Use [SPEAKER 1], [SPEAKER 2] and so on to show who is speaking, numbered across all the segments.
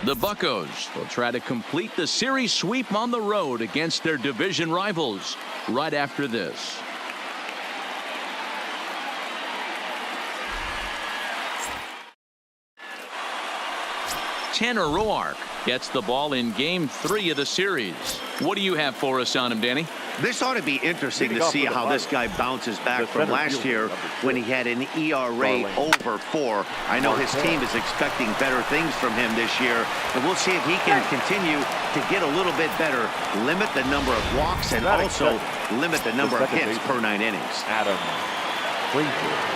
[SPEAKER 1] The Buccos will try to complete the series sweep on the road against their division rivals right after this. Tanner Roark gets the ball in Game 3 of the series. What do you have for us on him, Danny?
[SPEAKER 2] This ought to be interesting to see how this guy bounces back from last year when he had an ERA over 4. I know his team is expecting better things from him this year, and we'll see if he can continue to get a little bit better, limit the number of walks, and also limit the number of hits per 9 innings.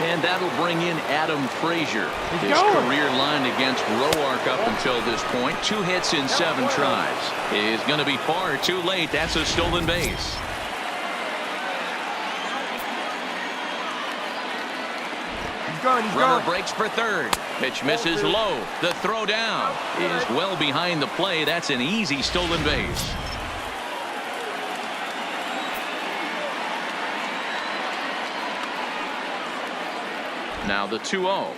[SPEAKER 1] And that'll bring in Adam Frazier. His career line against Roark up until this point, 2 hits in 7 tries. Is going to be far too late. That's a stolen base. Runner breaks for third. Pitch misses low. The throw down is well behind the play. That's an easy stolen base. Now the 2-0.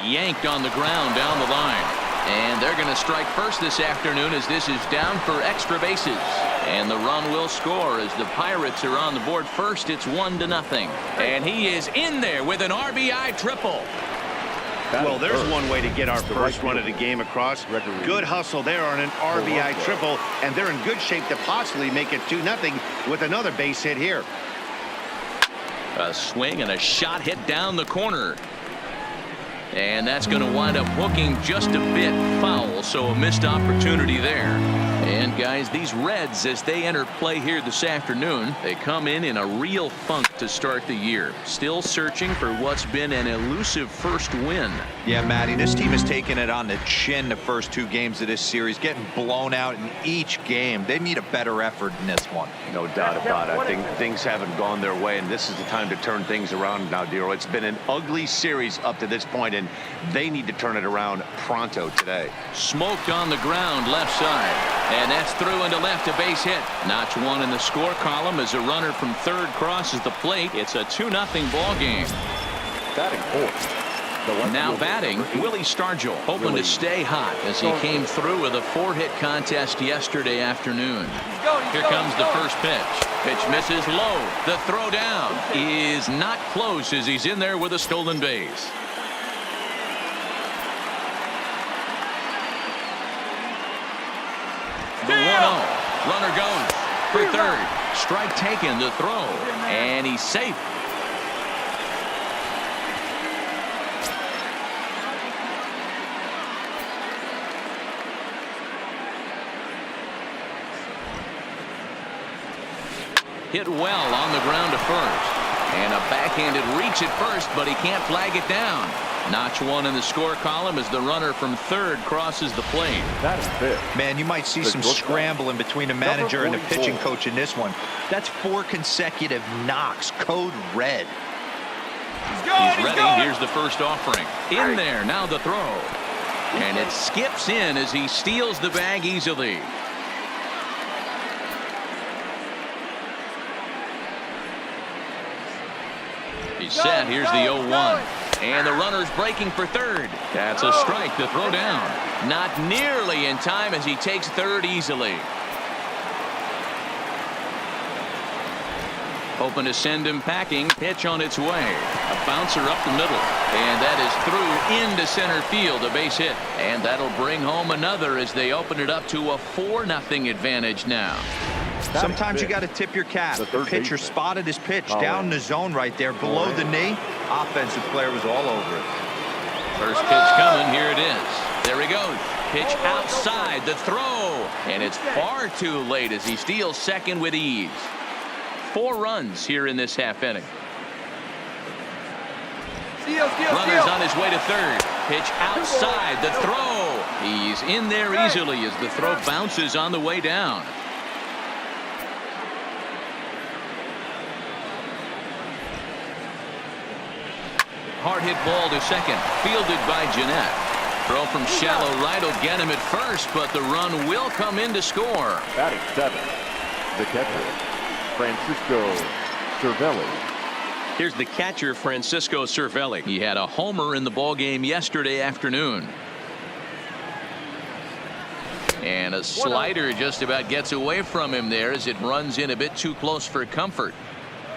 [SPEAKER 1] Yanked on the ground down the line. And they're going to strike first this afternoon as this is down for extra bases. And the run will score as the Pirates are on the board first. It's 1-0. And he is in there with an RBI triple.
[SPEAKER 2] Well, there's one way to get our first run of the game across. Good hustle there on an RBI triple. And they're in good shape to possibly make it 2-0 with another base hit here.
[SPEAKER 1] A swing and a shot hit down the corner. And that's going to wind up hooking just a bit foul, so a missed opportunity there. And guys, these Reds, as they enter play here this afternoon, they come in a real funk to start the year. Still searching for what's been an elusive first win.
[SPEAKER 3] Yeah, Matty, this team has taken it on the chin the first 2 games of this series, getting blown out in each game. They need a better effort in this one.
[SPEAKER 2] No doubt about it. I think things haven't gone their way, and this is the time to turn things around now, Dero. It's been an ugly series up to this point, and they need to turn it around pronto today.
[SPEAKER 1] Smoked on the ground left side. And that's through into left, a base hit. Notch 1 in the score column as a runner from third crosses the plate. It's a 2-0 ball game.
[SPEAKER 4] Batting fourth.
[SPEAKER 1] Now batting, Willie Stargell, hoping to stay hot as he came through with a 4-hit contest yesterday afternoon. Here comes the first pitch. Pitch misses low. The throw down is not close as he's in there with a stolen base. The 1-0. Runner goes for third. Strike taken, the throw, and he's safe. Hit well on the ground to first. And a backhanded reach at first, but he can't flag it down. Notch 1 in the score column as the runner from third crosses the plate.
[SPEAKER 4] That is big.
[SPEAKER 3] Man, you might see some scrambling between the manager and the pitching coach in this one. That's 4 consecutive knocks. Code red.
[SPEAKER 1] He's ready. Here's the first offering. In there. Now the throw. And it skips in as he steals the bag easily. He's set. Here's the 0-1. And the runner's breaking for third. That's a strike. The throw down. Not nearly in time as he takes third easily. Hoping to send him packing. Pitch on its way. A bouncer up the middle. And that is through into center field. A base hit. And that'll bring home another as they open it up to a 4-0 advantage now.
[SPEAKER 3] Sometimes you got to tip your cap. The pitcher spotted his pitch down in the zone right there below the knee. Offensive player was all over it.
[SPEAKER 1] First pitch coming. Here it is. There he goes. Pitch outside. The throw. And it's far too late as he steals second with ease. 4 runs here in this half inning. Runner's on his way to third. Pitch outside. The throw. He's in there easily as the throw bounces on the way down. Hard hit ball to second. Fielded by Jeanette. Throw from shallow right will get him at first, but the run will come in to score.
[SPEAKER 4] Batting 7, the catcher, Francisco Cervelli.
[SPEAKER 1] Here's the catcher, Francisco Cervelli. He had a homer in the ballgame yesterday afternoon. And a slider just about gets away from him there as it runs in a bit too close for comfort.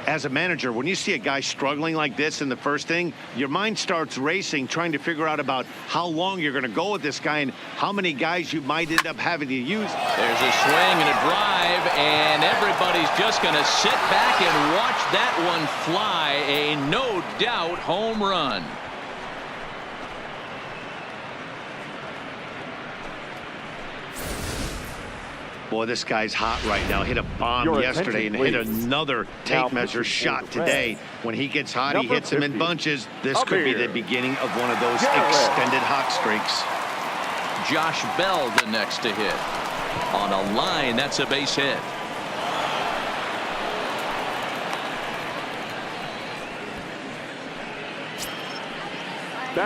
[SPEAKER 2] As a manager, when you see a guy struggling like this in the first inning, your mind starts racing, trying to figure out about how long you're going to go with this guy and how many guys you might end up having to use.
[SPEAKER 1] There's a swing and a drive, and everybody's just going to sit back and watch that one fly. A no doubt home run.
[SPEAKER 2] Boy, this guy's hot right now. Hit a bomb yesterday and hit another tape measure shot today. When he gets hot, he hits them in bunches. This could be the beginning of one of those extended hot streaks.
[SPEAKER 1] Josh Bell the next to hit. On a line, that's a base hit.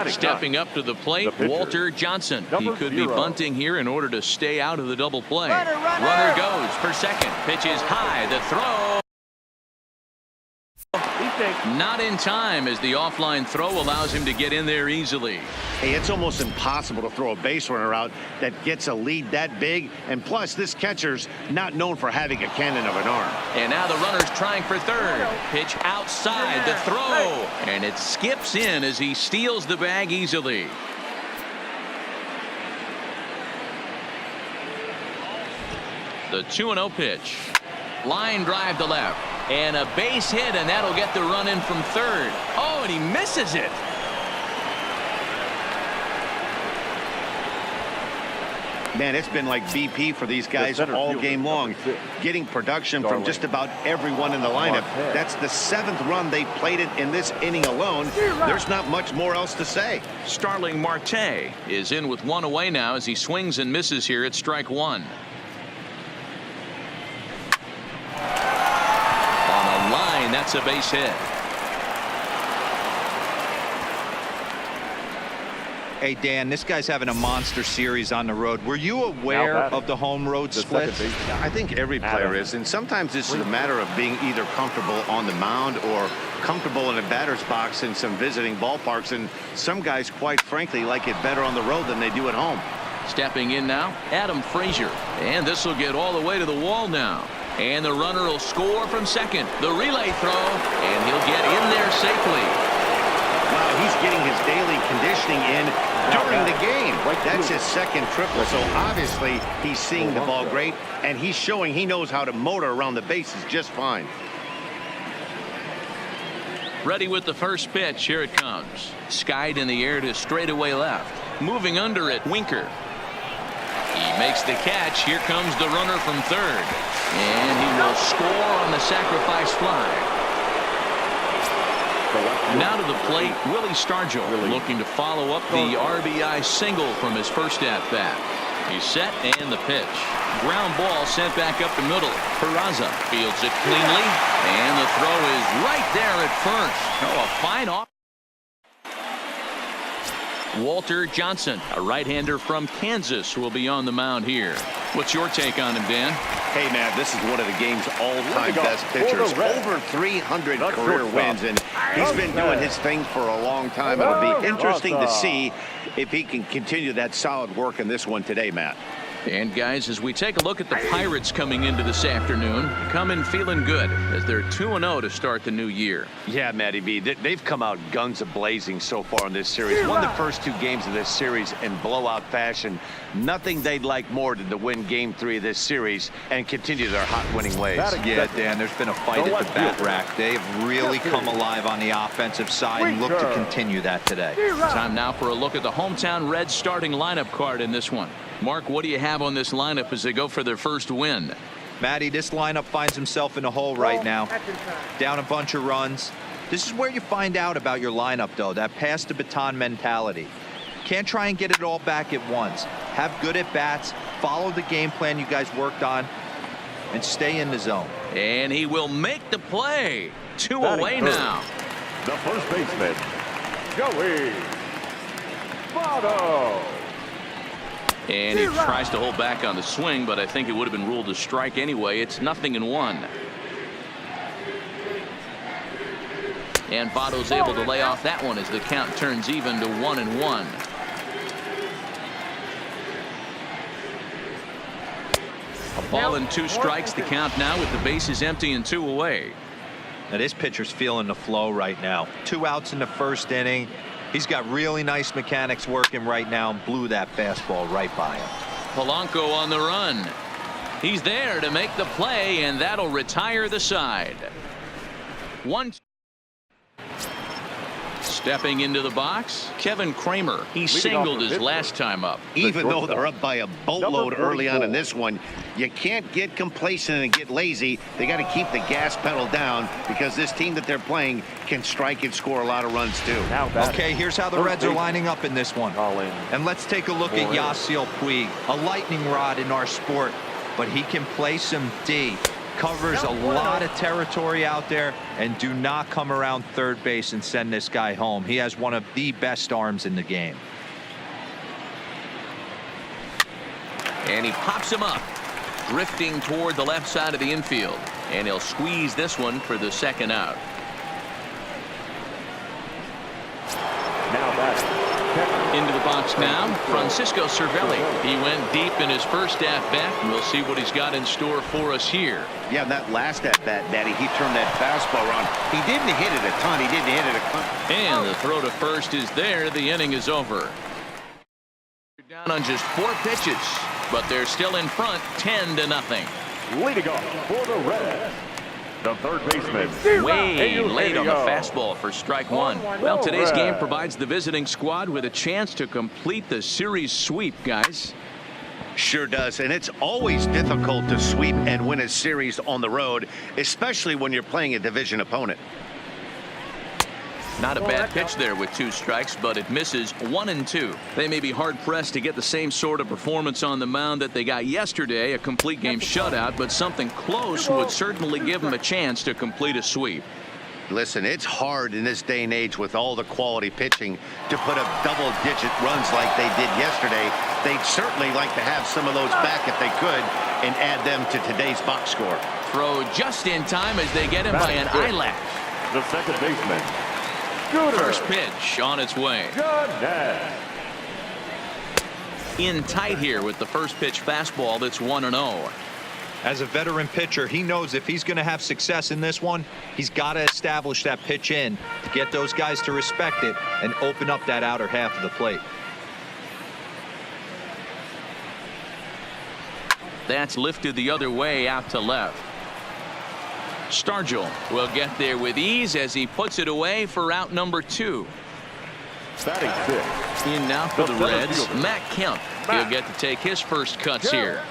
[SPEAKER 1] Stepping up to the plate, Walter Johnson. He could be bunting here in order to stay out of the double play. Runner goes for second. Pitch is high. The throw. Not in time as the offline throw allows him to get in there easily.
[SPEAKER 2] Hey, it's almost impossible to throw a base runner out that gets a lead that big. And plus, this catcher's not known for having a cannon of an arm.
[SPEAKER 1] And now the runner's trying for third. Pitch outside the throw. And it skips in as he steals the bag easily. The 2-0 pitch. Line drive to left. And a base hit, and that'll get the run in from third. Oh, and he misses it.
[SPEAKER 2] Man, it's been like BP for these guys all game long, getting production from just about everyone in the lineup. That's the 7th run they plated in this inning alone. There's not much more else to say.
[SPEAKER 1] Starling Marte is in with one away now as he swings and misses here at strike one. On a line, that's a base hit.
[SPEAKER 3] Hey, Dan, this guy's having a monster series on the road. Were you aware of the home road splits?
[SPEAKER 2] I think every player is, and sometimes it's a matter of being either comfortable on the mound or comfortable in a batter's box in some visiting ballparks, and some guys, quite frankly, like it better on the road than they do at home.
[SPEAKER 1] Stepping in now, Adam Frazier, and this will get all the way to the wall now. And the runner will score from second. The relay throw, and he'll get in there safely.
[SPEAKER 2] Wow, he's getting his daily conditioning in during the game. That's his second triple, so obviously he's seeing the ball great, and he's showing he knows how to motor around the bases just fine.
[SPEAKER 1] Ready with the first pitch. Here it comes. Skied in the air to straightaway left. Moving under it, Winker. He makes the catch. Here comes the runner from third. And he will score on the sacrifice fly. Now to the plate, Willie Stargell looking to follow up the RBI single from his first at-bat. He's set and the pitch. Ground ball sent back up the middle. Peraza fields it cleanly, and the throw is right there at first. Oh, a fine off. Walter Johnson, a right-hander from Kansas, will be on the mound here. What's your take on him, Dan?
[SPEAKER 2] Hey, man, this is one of the game's all-time best pitchers. Over 300 career wins, and he's been doing his thing for a long time. It'll be interesting to see if he can continue that solid work in this one today, Matt.
[SPEAKER 1] And, guys, as we take a look at the Pirates coming into this afternoon, come in feeling good as they're 2-0 to start the new year.
[SPEAKER 2] Yeah, Matty B, they've come out guns a-blazing so far in this series. Won the first 2 games of this series in blowout fashion. Nothing they'd like more than to win Game 3 of this series and continue their hot winning ways.
[SPEAKER 3] Yeah, Dan, there's been a fight at the bat rack. They've really come alive on the offensive side and look to continue that today.
[SPEAKER 1] Time now for a look at the hometown Reds starting lineup card in this one. Mark, what do you have on this lineup as they go for their first win?
[SPEAKER 3] Matty, this lineup finds himself in a hole right now. Down a bunch of runs. This is where you find out about your lineup, though, that pass the baton mentality. Can't try and get it all back at once. Have good at-bats, follow the game plan you guys worked on, and stay in the zone.
[SPEAKER 1] And he will make the play. 2 away now.
[SPEAKER 4] The first baseman, Joey Votto.
[SPEAKER 1] And he tries to hold back on the swing, but I think it would have been ruled a strike anyway. It's 0-1. And Votto's able to lay off that one as the count turns even to 1-1. A ball and 2 strikes, the count now with the bases empty and 2 away.
[SPEAKER 3] Now this pitcher's feeling the flow right now. 2 outs in the first inning. He's got really nice mechanics working right now and blew that fastball right by him.
[SPEAKER 1] Polanco on the run. He's there to make the play, and that'll retire the side. 1. Stepping into the box, Kevin Kramer. He singled his last time up.
[SPEAKER 2] Even though they're up by a boatload early on in this one, you can't get complacent and get lazy. They got to keep the gas pedal down because this team that they're playing can strike and score a lot of runs too.
[SPEAKER 3] Okay, here's how the Reds are lining up in this one. And let's take a look at Yasiel Puig, a lightning rod in our sport, but he can play some D. Covers a lot of territory out there, and do not come around third base and send this guy home. He has one of the best arms in the game.
[SPEAKER 1] And he pops him up, drifting toward the left side of the infield, and he'll squeeze this one for the second out.
[SPEAKER 4] Now batting.
[SPEAKER 1] Into the box now, Francisco Cervelli. He went deep in his first at-bat, and we'll see what he's got in store for us here.
[SPEAKER 2] Yeah, that last at-bat, Daddy, he turned that fastball around. He didn't hit it a ton. He didn't hit it a ton.
[SPEAKER 1] And the throw to first is there. The inning is over. Down on just 4 pitches, but they're still in front, 10-0.
[SPEAKER 4] Leading off for the Reds, the third baseman.
[SPEAKER 1] Way late on the fastball for strike 1. Well, today's game provides the visiting squad with a chance to complete the series sweep, guys.
[SPEAKER 2] Sure does, and it's always difficult to sweep and win a series on the road, especially when you're playing a division opponent.
[SPEAKER 1] Not a bad pitch there with 2 strikes, but it misses 1 and 2. They may be hard-pressed to get the same sort of performance on the mound that they got yesterday, a complete game shutout, but something close would certainly give them a chance to complete a sweep.
[SPEAKER 2] Listen, it's hard in this day and age with all the quality pitching to put up double-digit runs like they did yesterday. They'd certainly like to have some of those back if they could and add them to today's box score.
[SPEAKER 1] Throw just in time as they get him by an eyelash.
[SPEAKER 4] The second baseman.
[SPEAKER 1] First pitch on its way. In tight here with the first pitch fastball that's 1-0.
[SPEAKER 3] As a veteran pitcher, he knows if he's going to have success in this one, he's got to establish that pitch in to get those guys to respect it and open up that outer half of the plate.
[SPEAKER 1] That's lifted the other way out to left. Stargell will get there with ease as he puts it away for out number 2.
[SPEAKER 4] Batting 6.
[SPEAKER 1] In now for the Reds, Matt Kemp. He'll get to take his first cuts here.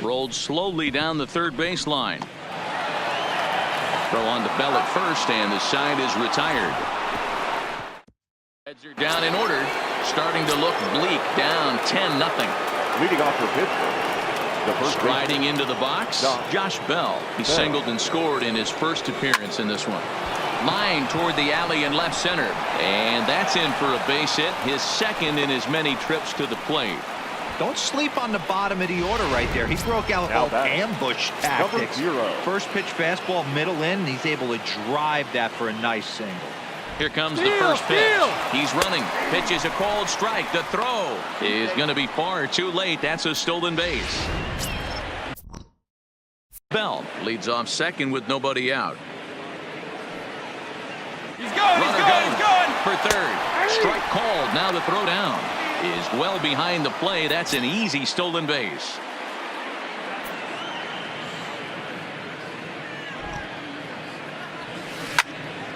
[SPEAKER 1] Rolled slowly down the third baseline. Throw on the bell at first, and the side is retired. Reds are down in order, starting to look bleak, down 10-0.
[SPEAKER 4] Leading off for Pittsburgh.
[SPEAKER 1] Striding into the box, Josh Bell. He singled and scored in his first appearance in this one. Line toward the alley in left center, and that's in for a base hit, his second in as many trips to the plate.
[SPEAKER 3] Don't sleep on the bottom of the order right there. He broke out all ambush tactics. First pitch fastball, middle in, and he's able to drive that for a nice single.
[SPEAKER 1] Here comes the first pitch. He's running. Pitches a called strike. The throw is going to be far too late. That's a stolen base. Bell leads off second with nobody out.
[SPEAKER 5] He's going. He's going.
[SPEAKER 1] For third. Strike called. Now the throw down is well behind the play. That's an easy stolen base.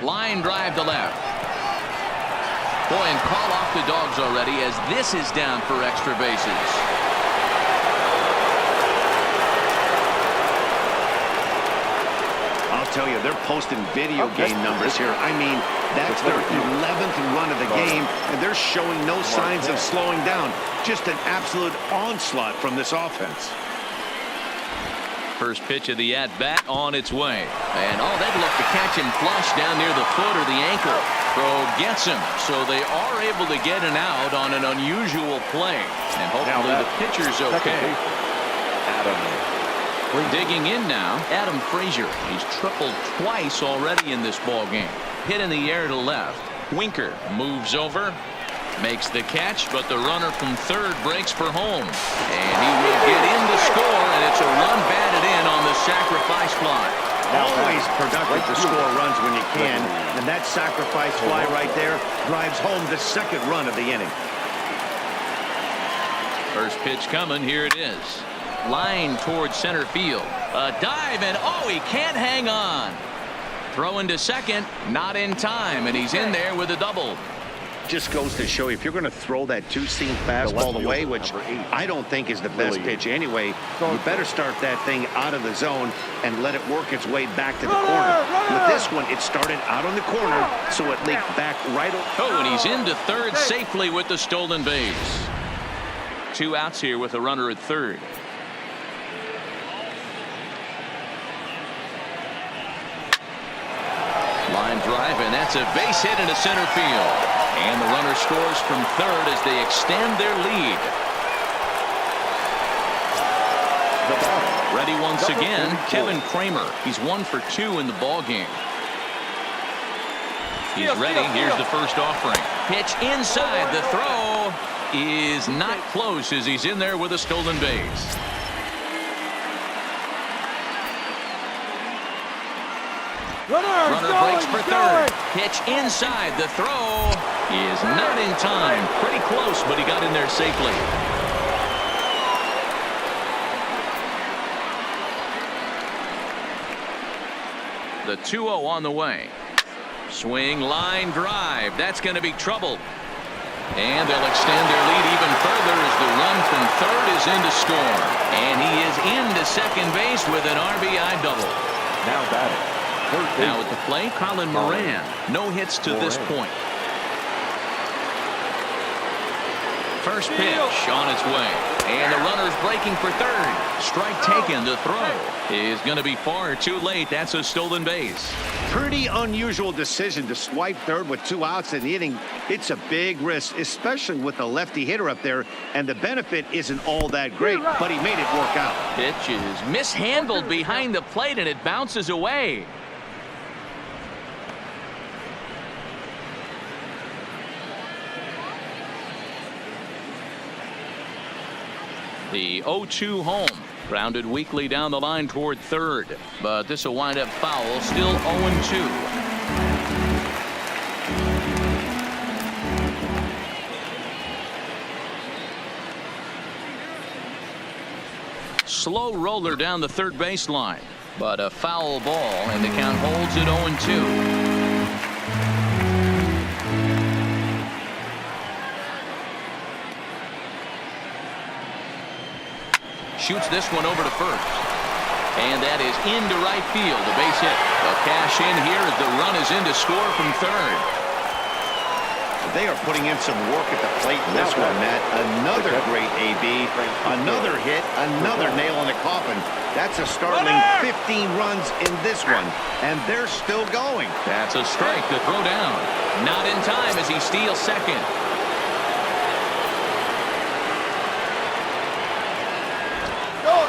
[SPEAKER 1] Line drive to left. Boy, and call off the dogs already as this is down for extra bases.
[SPEAKER 2] I'll tell you, they're posting video game numbers here. I mean, that's their 11th run of the game, and they're showing no signs of slowing down. Just an absolute onslaught from this offense.
[SPEAKER 1] First pitch of the at-bat on its way. And they'd look to catch him flush down near the foot or the ankle. Throw gets him, so they are able to get an out on an unusual play. And hopefully the pitcher's okay. Digging in now, Adam Frazier. He's tripled twice already in this ball game. Hit in the air to left. Winker moves over. Makes the catch, but the runner from third breaks for home. And he will get in to score, and it's a run batted in on the sacrifice fly.
[SPEAKER 2] Always productive to score runs when you can, and that sacrifice fly right there drives home the second run of the inning.
[SPEAKER 1] First pitch coming. Here it is. Line towards center field. A dive, and oh, he can't hang on. Throw into second, not in time, and he's in there with a double.
[SPEAKER 2] Just goes to show you, if you're going to throw that two-seam fastball away, which I don't think is the best pitch anyway, you better start that thing out of the zone and let it work its way back to the corner. With this one, it started out on the corner, so it leaked back right.
[SPEAKER 1] Oh, and he's into third safely with the stolen base. 2 outs here with a runner at third. Line drive, and that's a base hit into center field. And the runner scores from third as they extend their lead. Ready once again, Kevin Kramer. He's 1 for 2 in the ball game. He's ready. Here's the first offering. Pitch inside. The throw is not close as he's in there with a stolen base. Runner breaks for third. Pitch inside. The throw is not in time. Pretty close, but he got in there safely. The 2-0 on the way. Swing, line drive. That's going to be trouble. And they'll extend their lead even further as the run from third is in to score. And he is into second base with an RBI double.
[SPEAKER 4] Now batting.
[SPEAKER 1] Now at the plate, Colin Moran. No hits to this point. First pitch on its way. And the runner's breaking for third. Strike taken. The throw is going to be far too late. That's a stolen base.
[SPEAKER 2] Pretty unusual decision to swipe third with 2 outs in the inning. It's a big risk, especially with the lefty hitter up there, and the benefit isn't all that great, but he made it work out.
[SPEAKER 1] Pitch is mishandled behind the plate, and it bounces away. The 0-2 home. Grounded weakly down the line toward third. But this will wind up foul. Still 0-2. Slow roller down the third baseline. But a foul ball, and the count holds at 0-2. Shoots this one over to first. And that is into right field. A base hit. They'll cash in here as the run is in to score from third.
[SPEAKER 2] They are putting in some work at the plate in this one, Matt. Another great AB. Another hit. Another nail in the coffin. That's a startling 15 runs in this one. And they're still going.
[SPEAKER 1] That's a strike to throw down. Not in time as he steals second.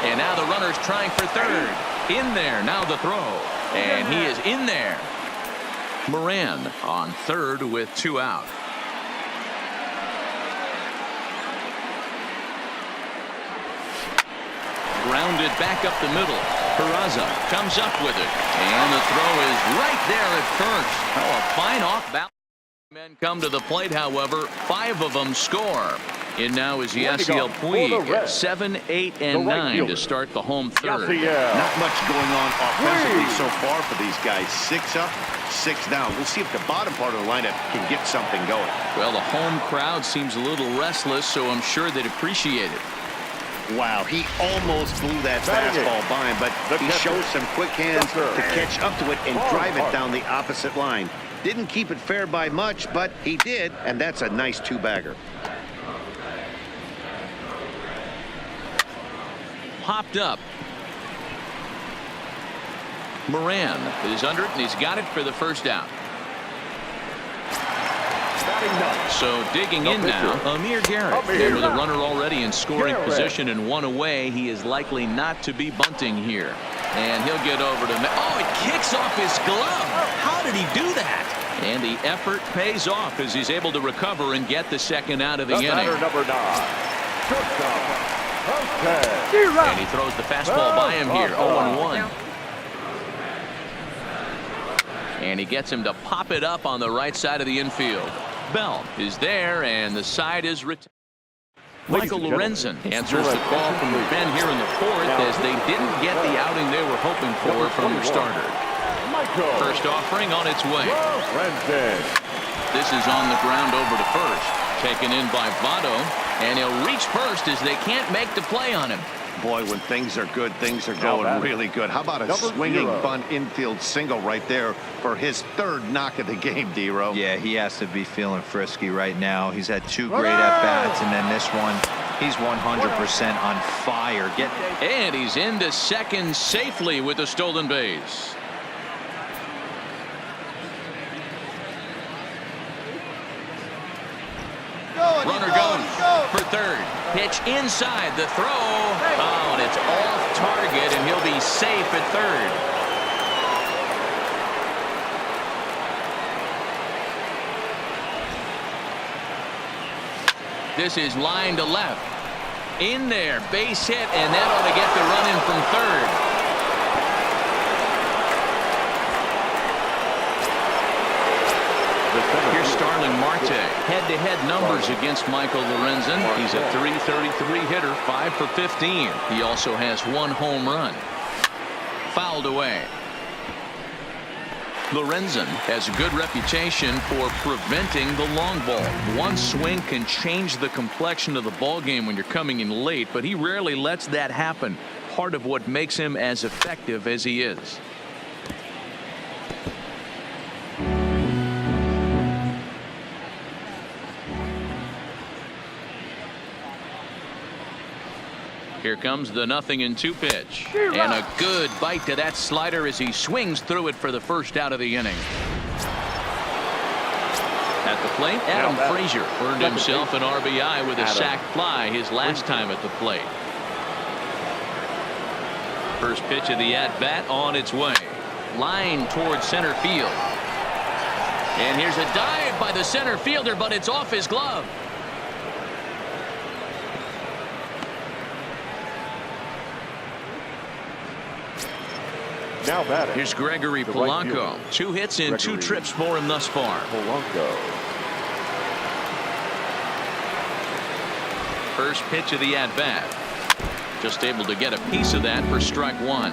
[SPEAKER 1] And now the runner's trying for third. In there. Now the throw. And he is in there. Moran on third with 2 out. Grounded back up the middle. Peraza comes up with it. And the throw is right there at first. Oh, a fine off balance. Men come to the plate, however. 5 of them score. In now is Yasiel Puig. 7, 8, and 9 to start the home third.
[SPEAKER 2] Not much going on offensively so far for these guys. 6 up, 6 down. We'll see if the bottom part of the lineup can get something going.
[SPEAKER 1] Well, the home crowd seems a little restless, so I'm sure they'd appreciate it.
[SPEAKER 2] Wow, he almost blew that fastball by him, but he shows some quick hands to catch up to it and drive it down the opposite line. Didn't keep it fair by much, but he did, and that's a nice 2-bagger.
[SPEAKER 1] Popped up. Moran is under it, and he's got it for the first out. So digging in now, Amir Garrett. And with a runner already in scoring position and 1 away, he is likely not to be bunting here. And he'll get over to... Oh, it kicks off his glove. How did he do that? And the effort pays off as he's able to recover and get the second out of the inning.
[SPEAKER 4] Batter number 9. Shortstop.
[SPEAKER 1] And he throws the fastball by him here. 0-1. And he gets him to pop it up on the right side of the infield. Bell is there, and the side is retired. Michael Lorenzen answers the call from the pen here in the fourth as they didn't get the outing they were hoping for from their starter. First offering on its way. This is on the ground over to first. Taken in by Votto, and he'll reach first as they can't make the play on him.
[SPEAKER 2] Boy, when things are good, things are going really good. How about a swinging bunt infield single right there for his third knock of the game, D-Row?
[SPEAKER 3] Yeah, he has to be feeling frisky right now. He's had 2 great at-bats, and then this one, he's 100% on fire.
[SPEAKER 1] And he's into second safely with the stolen base. Runner goes for third. Pitch inside the throw. Oh, and it's off target, and he'll be safe at third. This is line to left. In there, base hit, and that ought to get the run in from third. Here's Starling Marte. Head-to-head numbers against Michael Lorenzen. He's a .333 hitter, 5 for 15. He also has 1 home run. Fouled away. Lorenzen has a good reputation for preventing the long ball. One swing can change the complexion of the ball game when you're coming in late, but he rarely lets that happen. Part of what makes him as effective as he is. Here comes the 0-2 pitch. And a good bite to that slider as he swings through it for the first out of the inning. At the plate, Adam Frazier earned himself an RBI with a sac fly his last time at the plate. First pitch of the at-bat on its way. Line towards center field. And here's a dive by the center fielder, but it's off his glove.
[SPEAKER 4] Now batting.
[SPEAKER 1] Here's Gregory Polanco. 2 hits and 2 trips for him thus far.
[SPEAKER 4] Polanco.
[SPEAKER 1] First pitch of the at-bat. Just able to get a piece of that for strike 1.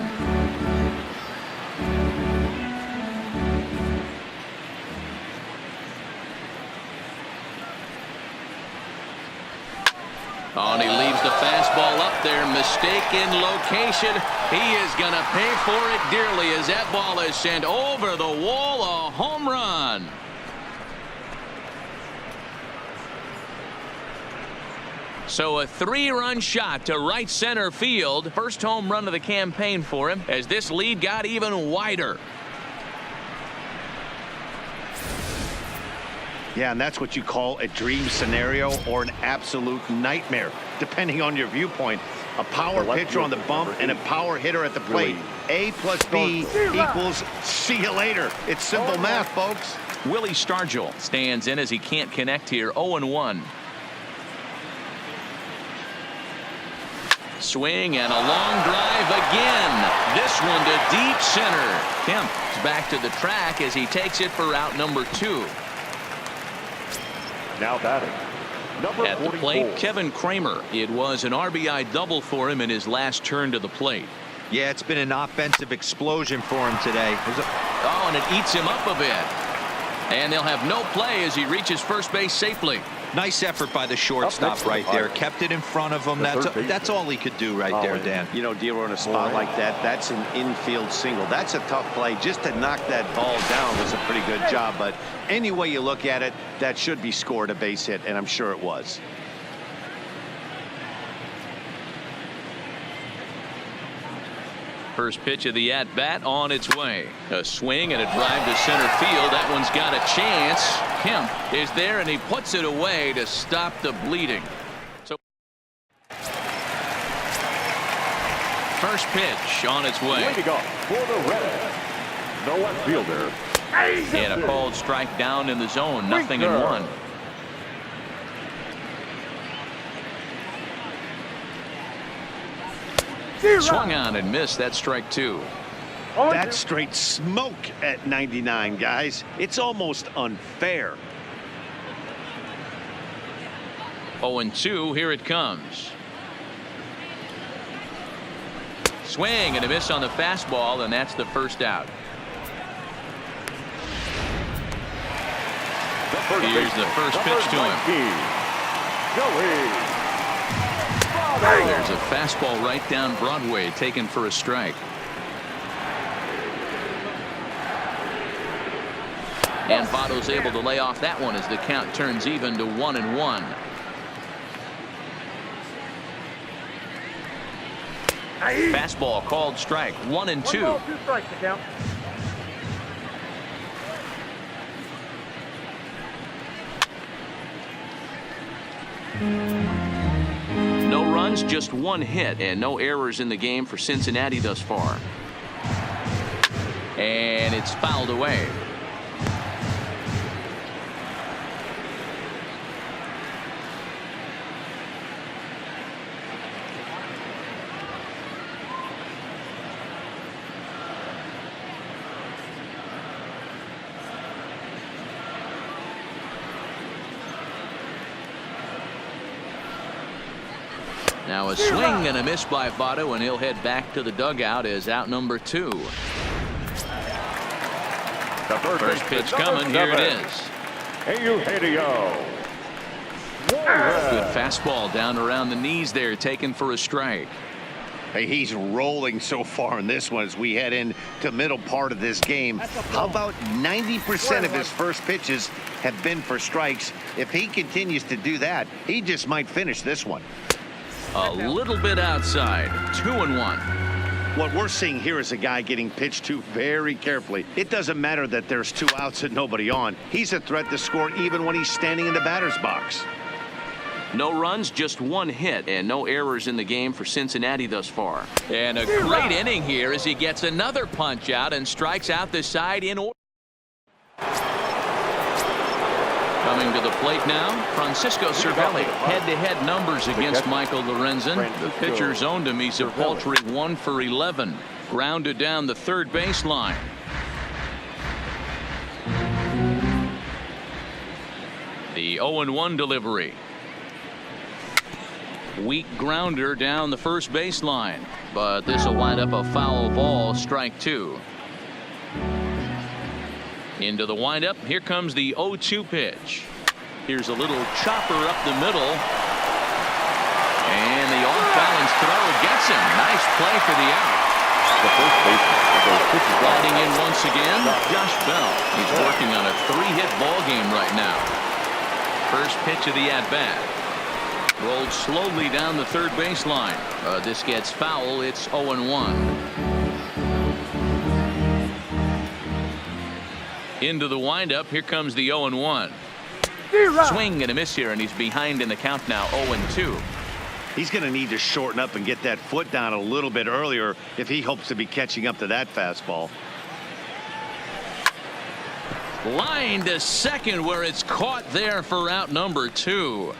[SPEAKER 1] Oh, and he leaves the fastball up there. Mistaken location. He is going to pay for it dearly as that ball is sent over the wall. A home run. So a 3-run shot to right center field. First home run of the campaign for him as this lead got even wider.
[SPEAKER 2] Yeah, and that's what you call a dream scenario or an absolute nightmare, depending on your viewpoint. A power pitcher on the bump and a power hitter at the plate. A plus B equals see you later. It's simple math, folks.
[SPEAKER 1] Willie Stargell stands in as he can't connect here. 0-1. Swing and a long drive again. This one to deep center. Kemp is back to the track as he takes it for out number 2.
[SPEAKER 4] Now batting. Number
[SPEAKER 1] At the
[SPEAKER 4] 44.
[SPEAKER 1] plate, Kevin Kramer. It was an RBI double for him in his last turn to the plate.
[SPEAKER 3] Yeah, it's been an offensive explosion for him today.
[SPEAKER 1] Oh, and it eats him up a bit. And they'll have no play as he reaches first base safely.
[SPEAKER 3] Nice effort by the shortstop right there. Kept it in front of him. That's all he could do right there, Dan.
[SPEAKER 2] You know, Dero, in a spot like that, that's an infield single. That's a tough play. Just to knock that ball down was a pretty good job. But any way you look at it, that should be scored a base hit, and I'm sure it was.
[SPEAKER 1] First pitch of the at-bat on its way. A swing and a drive to center field. That one's got a chance. Kemp is there, and he puts it away to stop the bleeding. So first pitch on its way.
[SPEAKER 4] Leading off for the Reds, the left fielder,
[SPEAKER 1] And a called strike down in the zone. 0-1. Swung on and missed. That's strike 2.
[SPEAKER 2] That's straight smoke at 99, guys. It's almost unfair.
[SPEAKER 1] 0-2. Here it comes. Swing and a miss on the fastball, and that's the first out. Here's the first pitch to him. There's a fastball right down Broadway, taken for a strike. And Votto's able to lay off that one as the count turns even to 1-1. Fastball called strike. 1-2. No runs, just one hit, and no errors in the game for Cincinnati thus far. And it's fouled away. Now a swing and a miss by Votto, and he'll head back to the dugout as out number 2. First pitch coming. Here it is. Good fastball down around the knees there, taken for a strike.
[SPEAKER 2] Hey, he's rolling so far in this one as we head into middle part of this game. How about 90% of his first pitches have been for strikes? If he continues to do that, he just might finish this one.
[SPEAKER 1] A little bit outside. 2-1.
[SPEAKER 2] What we're seeing here is a guy getting pitched to very carefully. It doesn't matter that there's 2 outs and nobody on. He's a threat to score even when he's standing in the batter's box.
[SPEAKER 1] No runs, just one hit, and no errors in the game for Cincinnati thus far. And a great inning here as he gets another punch out and strikes out the side in order. Coming to the plate now, Francisco Cervelli. Head-to-head numbers against Michael Lorenzen. The pitcher's owned him. He's a paltry 1 for 11. Grounded down the third baseline. The 0-1 delivery. Weak grounder down the first baseline, but this will wind up a foul ball, strike 2. Into the windup. Here comes the 0-2 pitch. Here's a little chopper up the middle. And the off-balance throw gets him. Nice play for the out.
[SPEAKER 4] The first baseman.
[SPEAKER 1] Sliding in once again, Josh Bell. He's working on a 3-hit ball game right now. First pitch of the at-bat. Rolled slowly down the third baseline. This gets foul. It's 0-1. Into the windup. Here comes the 0-1. Swing and a miss here, and he's behind in the count now. 0-2.
[SPEAKER 2] He's going to need to shorten up and get that foot down a little bit earlier if he hopes to be catching up to that fastball.
[SPEAKER 1] Line to second, where it's caught there for out number 2.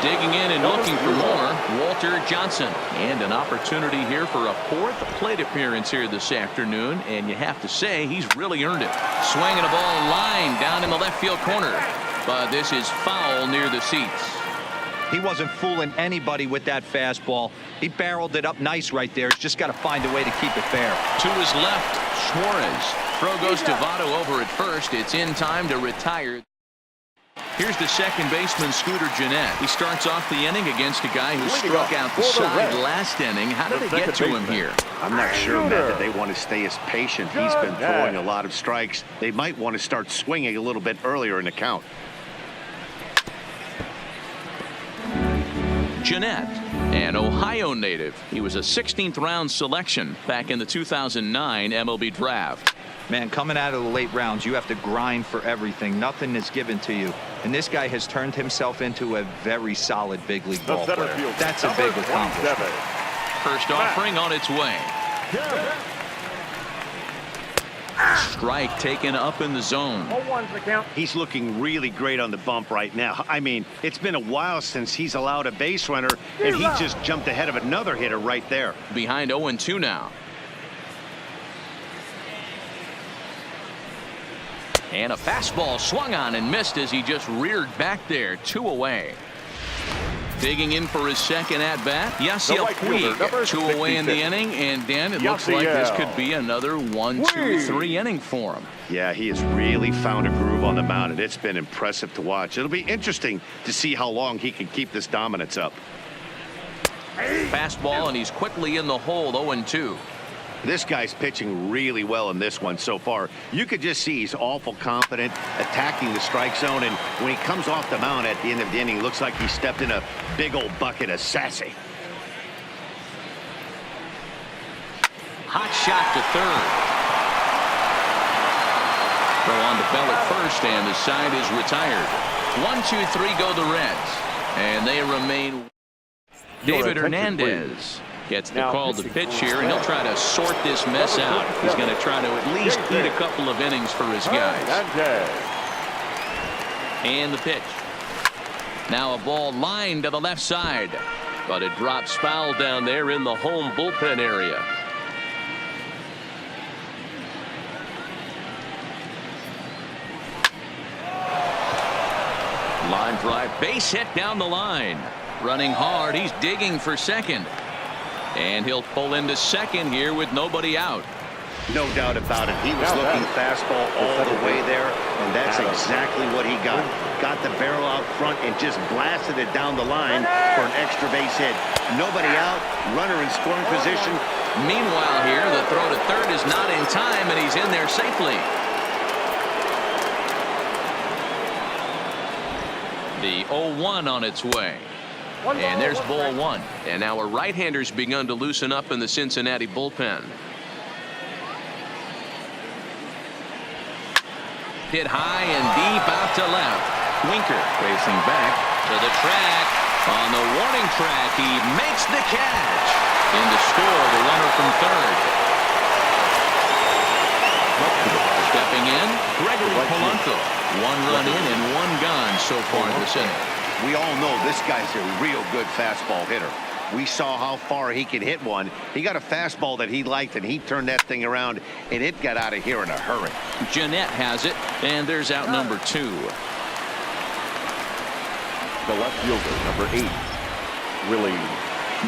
[SPEAKER 1] Digging in and looking for more, Walter Johnson. And an opportunity here for a 4th plate appearance here this afternoon, and you have to say he's really earned it. Swinging a ball line down in the left field corner, but this is foul near the seats.
[SPEAKER 3] He wasn't fooling anybody with that fastball. He barreled it up nice right there. He's just got to find a way to keep it fair.
[SPEAKER 1] To his left, Suarez. Throw goes to Votto over at first. It's in time to retire. Here's the second baseman, Scooter Gennett. He starts off the inning against a guy who struck out the side last inning. How did they get to him here?
[SPEAKER 2] I'm not sure, Matt, that they want to stay as patient. He's been throwing a lot of strikes. They might want to start swinging a little bit earlier in the count.
[SPEAKER 1] Gennett, an Ohio native. He was a 16th round selection back in the 2009 MLB draft.
[SPEAKER 3] Man, coming out of the late rounds, you have to grind for everything. Nothing is given to you. And this guy has turned himself into a very solid big league ball player. That's a big accomplishment.
[SPEAKER 1] First offering on its way. Strike taken up in the zone.
[SPEAKER 5] 0-1's the count.
[SPEAKER 2] He's looking really great on the bump right now. I mean, it's been a while since he's allowed a base runner, and he just jumped ahead of another hitter right there.
[SPEAKER 1] Behind 0-2 now. And a fastball swung on and missed as he just reared back there. 2 away. Digging in for his second at-bat, Yasiel Puig. 2 away in the inning, and Dan, it looks like this could be another 1-2-3 inning for him.
[SPEAKER 2] Yeah, he has really found a groove on the mound, and it's been impressive to watch. It'll be interesting to see how long he can keep this dominance up.
[SPEAKER 1] Fastball, and he's quickly in the hole. 0-2.
[SPEAKER 2] This guy's pitching really well in this one so far. You could just see he's awful confident, attacking the strike zone, and when he comes off the mound at the end of the inning, it looks like he stepped in a big old bucket of sassy.
[SPEAKER 1] Hot shot to third. Throw on to Bell at first, and the side is retired. 1-2-3 go the Reds, and they remain. David Hernandez gets the call to pitch here, and he'll try to sort this mess out. He's going to try to at least eat a couple of innings for his guys. And the pitch. Now a ball lined to the left side, but it drops foul down there in the home bullpen area. Line drive, base hit down the line. Running hard, he's digging for second. And he'll pull into second here with nobody out.
[SPEAKER 2] No doubt about it. He was looking fastball all the way there, and that's exactly what he got. Got the barrel out front and just blasted it down the line for an extra base hit. Nobody out, runner in scoring position.
[SPEAKER 1] Meanwhile here, the throw to third is not in time, and he's in there safely. The 0-1 on its way. And there's ball one. And now a right-hander's begun to loosen up in the Cincinnati bullpen. Hit high and deep out to left. Winker racing back to the track. On the warning track, he makes the catch. In to score the runner from third. Stepping in, Gregory Polanco. 1 run in and 1 gone so far this inning.
[SPEAKER 2] We all know this guy's a real good fastball hitter. We saw how far he could hit one. He got a fastball that he liked, and he turned that thing around, and it got out of here in a hurry.
[SPEAKER 1] Jeanette has it, and there's out number 2.
[SPEAKER 4] The left fielder, number 8, Willie.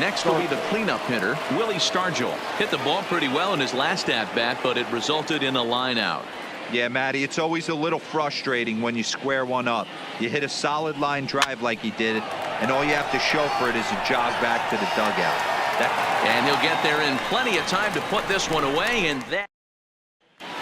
[SPEAKER 1] Next will be the cleanup hitter, Willie Stargell. Hit the ball pretty well in his last at-bat, but it resulted in a line out.
[SPEAKER 3] Yeah, Matty, it's always a little frustrating when you square one up. You hit a solid line drive like he did, and all you have to show for it is a jog back to the dugout.
[SPEAKER 1] And he'll get there in plenty of time to put this one away, and that.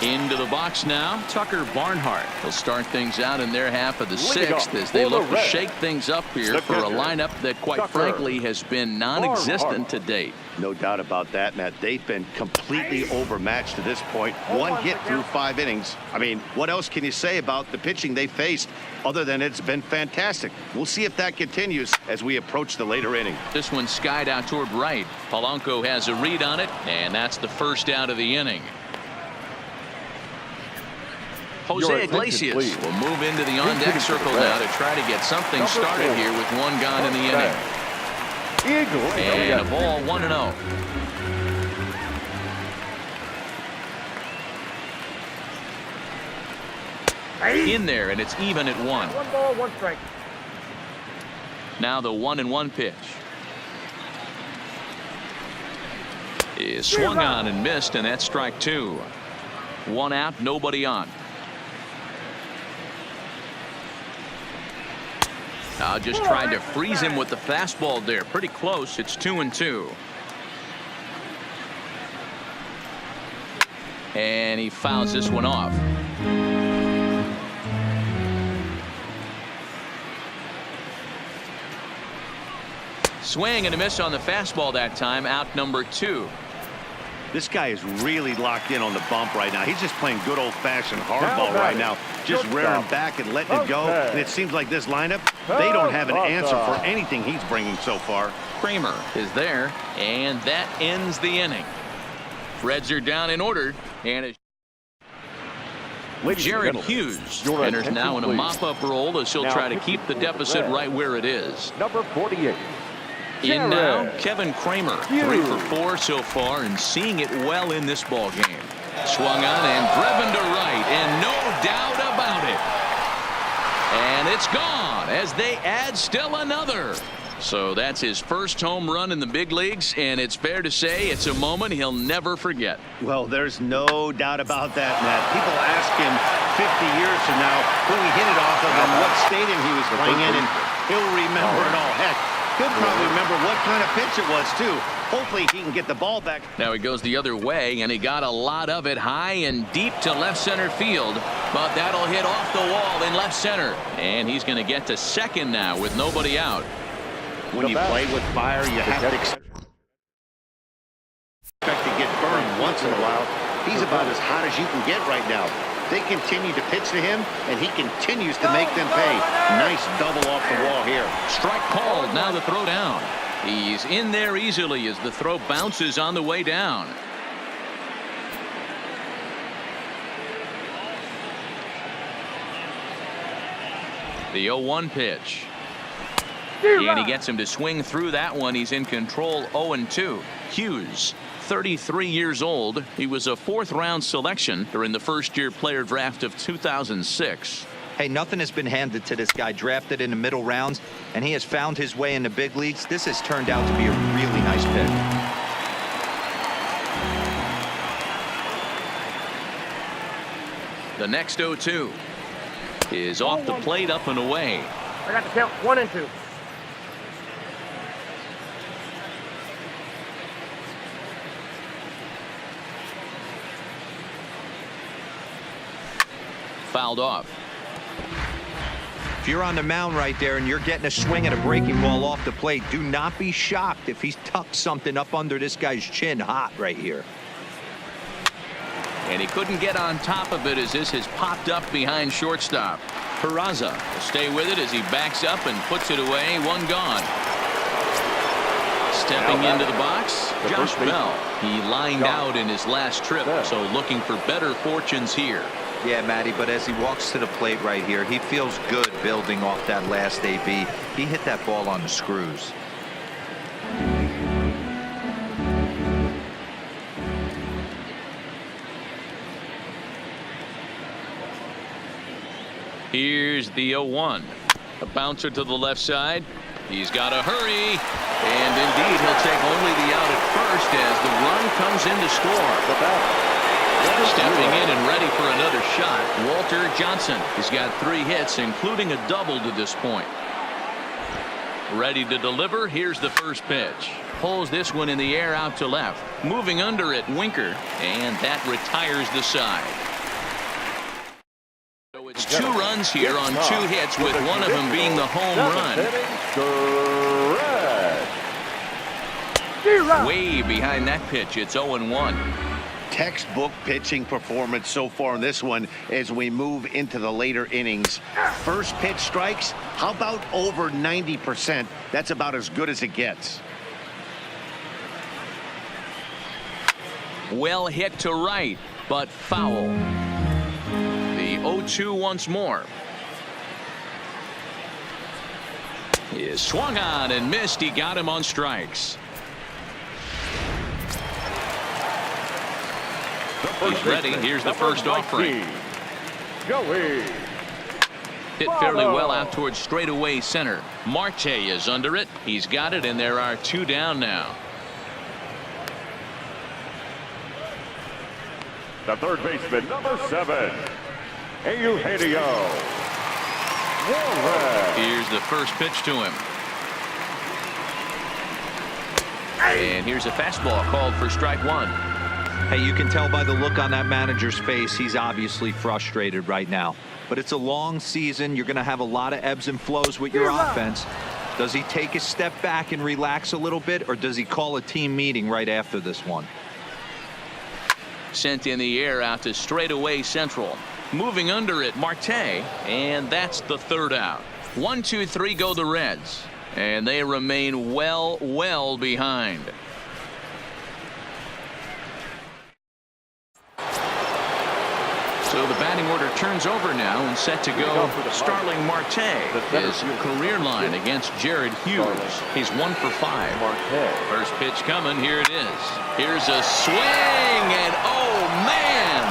[SPEAKER 1] Into the box now, Tucker Barnhart. He'll start things out in their half of the 6th as they look to shake things up here for a lineup that, quite frankly, has been non-existent to date.
[SPEAKER 2] No doubt about that, Matt. They've been completely overmatched to this point. 1 hit through 5 innings. I mean, what else can you say about the pitching they faced other than it's been fantastic? We'll see if that continues as we approach the later inning.
[SPEAKER 1] This one skied out toward right. Polanco has a read on it, and that's the first out of the inning. Jose Iglesias will move into the on-deck circle now to try to get something started here with 1 gone in the inning. And a ball 1-0. In there, and it's even at 1.
[SPEAKER 5] 1 ball, 1 strike.
[SPEAKER 1] Now the 1-1 pitch is swung on and missed, and that's strike 2. 1 out, nobody on. Just trying to freeze him with the fastball there. Pretty close. It's 2-2. And he fouls this one off. Swing and a miss on the fastball that time. Out number 2.
[SPEAKER 2] This guy is really locked in on the bump right now. He's just playing good old-fashioned hardball right now. Just rearing back and letting it go. And it seems like this lineup, they don't have an answer for anything he's bringing so far.
[SPEAKER 1] Kramer is there, and that ends the inning. Reds are down in order, and it's Jared Hughes enters now in a mop-up role as he'll try to keep the deficit right where it is.
[SPEAKER 4] Number 48.
[SPEAKER 1] In now, Kevin Kramer, 3 for 4 so far and seeing it well in this ball game. Swung on and driven to right, and no doubt about it. And it's gone as they add still another. So that's his first home run in the big leagues, and it's fair to say it's a moment he'll never forget.
[SPEAKER 2] Well, there's no doubt about that, Matt. People ask him 50 years from now who he hit it off of and what stadium he was playing in, and he'll remember it all. Heck, he'll probably remember what kind of pitch it was, too. Hopefully he can get the ball back.
[SPEAKER 1] Now he goes the other way, and he got a lot of it high and deep to left center field, but that'll hit off the wall in left center, and he's going to get to second now with nobody out.
[SPEAKER 2] When you play with fire, you have to expect to get burned once in a while. He's about as hot as you can get right now. They continue to pitch to him, and he continues to make them pay. Nice double off the wall here.
[SPEAKER 1] Strike called. Now the throw down. He's in there easily as the throw bounces on the way down. The 0-1 pitch. And he gets him to swing through that one. He's in control. 0-2. Hughes, 33 years old. He was a 4th-round selection during the first-year player draft of 2006.
[SPEAKER 3] Hey, nothing has been handed to this guy. Drafted in the middle rounds, and he has found his way in the big leagues. This has turned out to be a really nice pick.
[SPEAKER 1] The next 0-2 is off the plate, up and away.
[SPEAKER 5] I got the count 1 and 2.
[SPEAKER 1] Fouled off.
[SPEAKER 3] If you're on the mound right there and you're getting a swing at a breaking ball off the plate, do not be shocked if he's tucked something up under this guy's chin hot right here.
[SPEAKER 1] And he couldn't get on top of it as this has popped up behind shortstop. Peraza will stay with it as he backs up and puts it away. 1 gone. Stepping into the box, Josh Bell. He lined out in his last trip, so looking for better fortunes here.
[SPEAKER 3] Yeah, Matty, but as he walks to the plate right here, he feels good building off that last AB. He hit that ball on the screws.
[SPEAKER 1] Here's the 0-1. A bouncer to the left side. He's got to hurry. And indeed, he'll take only the out at first as the run comes in to score. Stepping in and ready for another shot, Walter Johnson. He's got 3 hits, including a double to this point. Ready to deliver. Here's the first pitch. Pulls this one in the air out to left. Moving under it, Winker. And that retires the side. So it's 2 runs here on 2 hits, with one of them being the home run. Way behind that pitch. It's 0-1.
[SPEAKER 2] Textbook pitching performance so far in this one as we move into the later innings. First pitch strikes, how about over 90%? That's about as good as it gets.
[SPEAKER 1] Well hit to right, but foul. The 0-2 once more. He is swung on and missed. He got him on strikes. He's ready. Here's the first offering. Hit fairly well out towards straightaway center. Marte is under it. He's got it, and there are 2 down now.
[SPEAKER 4] The third baseman, number 7, Eugenio.
[SPEAKER 1] Here's the first pitch to him. And here's a fastball called for strike 1.
[SPEAKER 3] Hey, you can tell by the look on that manager's face, he's obviously frustrated right now. But it's a long season. You're going to have a lot of ebbs and flows with your offense. Does he take a step back and relax a little bit, or does he call a team meeting right after this one?
[SPEAKER 1] Sent in the air out to straightaway central. Moving under it, Marte, and that's the 3rd out. 1, 2, 3 go the Reds, and they remain well behind. the batting order turns over now and set to go. Starling Marte, his career line against Jared Hughes. He's 1 for 5. First pitch coming. Here it is. Here's a swing, and oh man,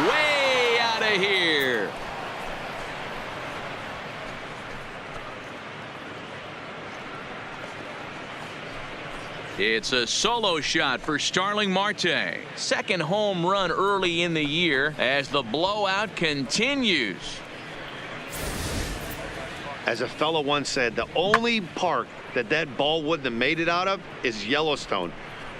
[SPEAKER 1] way out of here. It's a solo shot for Starling Marte. Second home run early in the year as the blowout continues.
[SPEAKER 2] As a fellow once said, the only park that ball wouldn't have made it out of is Yellowstone.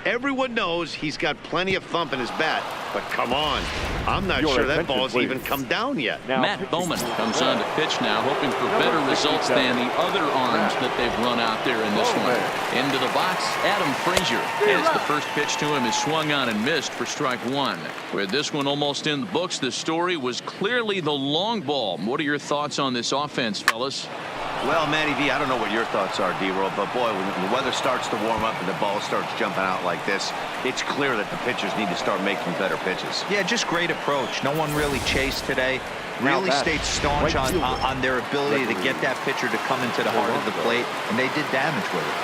[SPEAKER 2] Everyone knows he's got plenty of thump in his bat, but come on. I'm not sure that ball's even come down yet.
[SPEAKER 1] Matt Bowman comes on to pitch now, hoping for better results than the other arms that they've run out there in this one. Into the box, Adam Frazier. As the first pitch to him is swung on and missed for strike 1. With this one almost in the books, the story was clearly the long ball. What are your thoughts on this offense, fellas?
[SPEAKER 2] Well, Matty V, I don't know what your thoughts are, D-Roll, but boy, when the weather starts to warm up and the ball starts jumping out like this, it's clear that the pitchers need to start making better pitches.
[SPEAKER 3] Yeah, just great approach. No one really chased today. Really stayed staunch on their ability to get that pitcher to come into the heart of the plate, and they did damage with it.